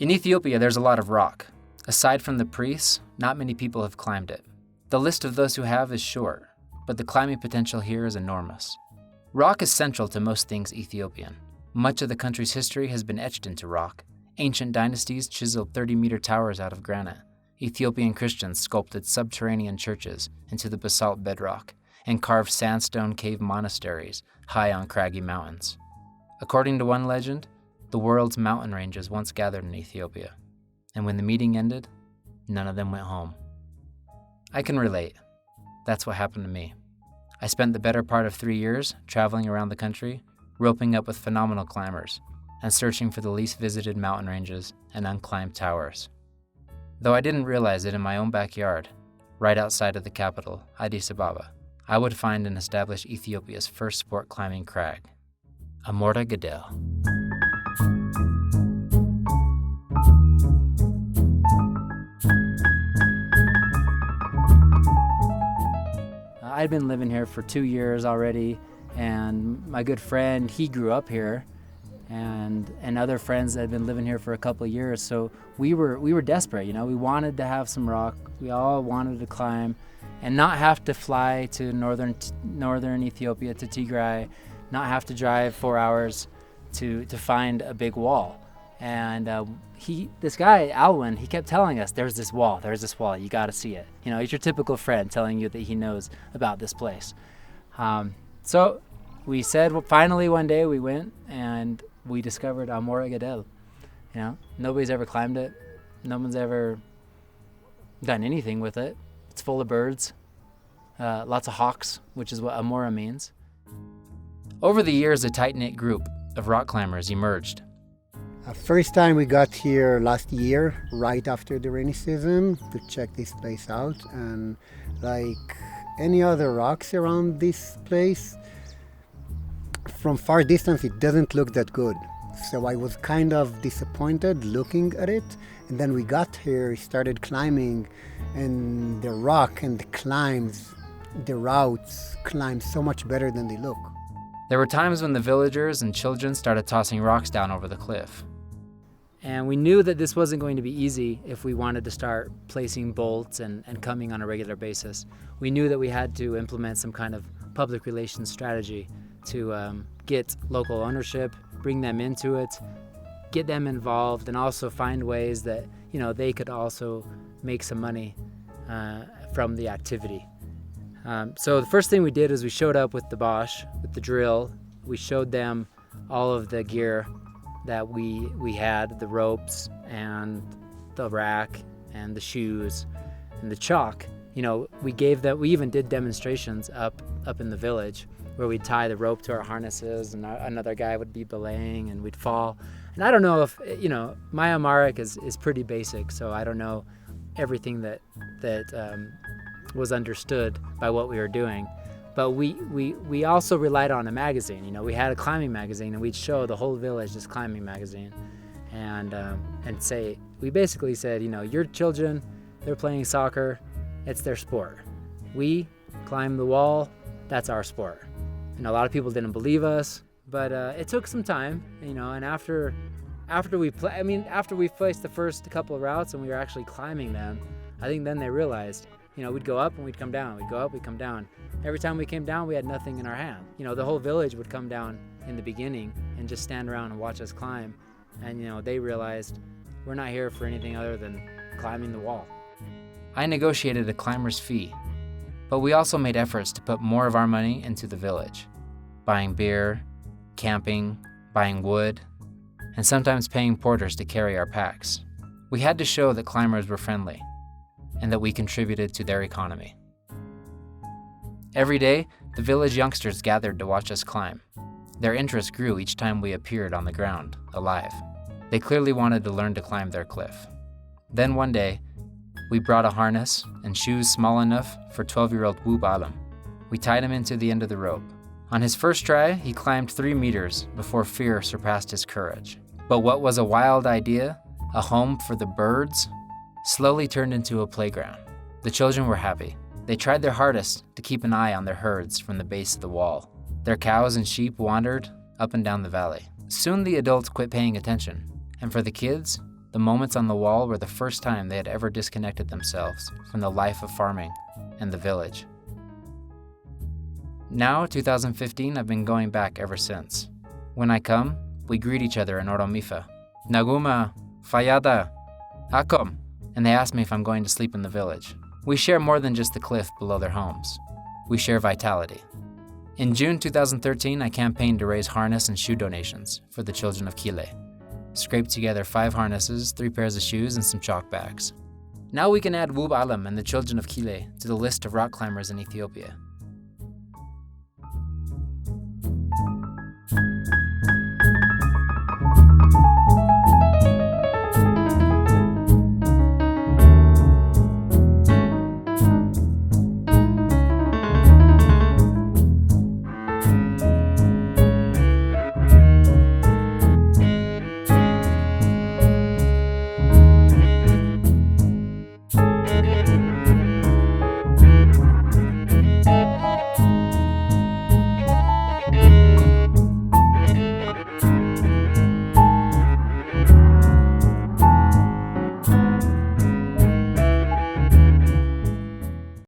In Ethiopia, there's a lot of rock. Aside from the priests, not many people have climbed it. The list of those who have is short, but the climbing potential here is enormous. Rock is central to most things Ethiopian. Much of the country's history has been etched into rock. Ancient dynasties chiseled 30-meter towers out of granite. Ethiopian Christians sculpted subterranean churches into the basalt bedrock and carved sandstone cave monasteries high on craggy mountains. According to one legend, the world's mountain ranges once gathered in Ethiopia, and when the meeting ended, none of them went home. I can relate. That's what happened to me. I spent the better part of 3 years traveling around the country, roping up with phenomenal climbers, and searching for the least visited mountain ranges and unclimbed towers. Though I didn't realize it in my own backyard, right outside of the capital, Addis Ababa, I would find and establish Ethiopia's first sport climbing crag, Amora Gadel. I'd been living here for 2 years already, and my good friend, he grew up here, and other friends that had been living here for a couple of years. So we were desperate, we wanted to have some rock. We all wanted to climb and not have to fly to northern Ethiopia, to Tigray, not have to drive 4 hours to find a big wall. And this guy, Alwyn, he kept telling us, there's this wall, you got to see it. He's your typical friend telling you that he knows about this place. So we said, well, finally one day we went and we discovered Amora Gadel. Nobody's ever climbed it. No one's ever done anything with it. It's full of birds, lots of hawks, which is what Amora means. Over the years, a tight-knit group of rock climbers emerged. First time we got here last year, right after the rainy season, to check this place out. And like any other rocks around this place, from far distance it doesn't look that good. So I was kind of disappointed looking at it. And then we got here, started climbing, and the rock and the climbs, the routes climb so much better than they look. There were times when the villagers and children started tossing rocks down over the cliff. And we knew that this wasn't going to be easy if we wanted to start placing bolts and coming on a regular basis. We knew that we had to implement some kind of public relations strategy to get local ownership, bring them into it, get them involved, and also find ways that they could also make some money from the activity. So the first thing we did is we showed up with the Bosch, with the drill. We showed them all of the gear that we had, the ropes and the rack and the shoes and the chalk. We even did demonstrations up in the village where we'd tie the rope to our harnesses and another guy would be belaying and we'd fall. And I don't know if, my Amharic is pretty basic, so I don't know everything that was understood by what we were doing. But we also relied on a magazine. We had a climbing magazine, and we'd show the whole village this climbing magazine, and say, we basically said, your children, they're playing soccer, it's their sport. We climb the wall, that's our sport. And a lot of people didn't believe us, but it took some time, and after we placed the first couple of routes and we were actually climbing them, I think then they realized, we'd go up and we'd come down, we'd go up, we'd come down. Every time we came down, we had nothing in our hand. The whole village would come down in the beginning and just stand around and watch us climb. And, they realized we're not here for anything other than climbing the wall. I negotiated a climber's fee, but we also made efforts to put more of our money into the village, buying beer, camping, buying wood, and sometimes paying porters to carry our packs. We had to show that climbers were friendly and that we contributed to their economy. Every day, the village youngsters gathered to watch us climb. Their interest grew each time we appeared on the ground, alive. They clearly wanted to learn to climb their cliff. Then one day, we brought a harness and shoes small enough for 12-year-old Wu Balam. We tied him into the end of the rope. On his first try, he climbed 3 meters before fear surpassed his courage. But what was a wild idea, a home for the birds, slowly turned into a playground. The children were happy. They tried their hardest to keep an eye on their herds from the base of the wall. Their cows and sheep wandered up and down the valley. Soon the adults quit paying attention, and for the kids, The moments on the wall were the first time they had ever disconnected themselves from the life of farming and the village. Now, 2015, I've been going back ever since. When I come, we greet each other in Oromifa. Naguma, Fayada, Akom, and they ask me if I'm going to sleep in the village. We share more than just the cliff below their homes. We share vitality. In June 2013, I campaigned to raise harness and shoe donations for the children of Kile. Scraped together 5 harnesses, 3 pairs of shoes, and some chalk bags. Now we can add Wub Alam and the children of Kile to the list of rock climbers in Ethiopia.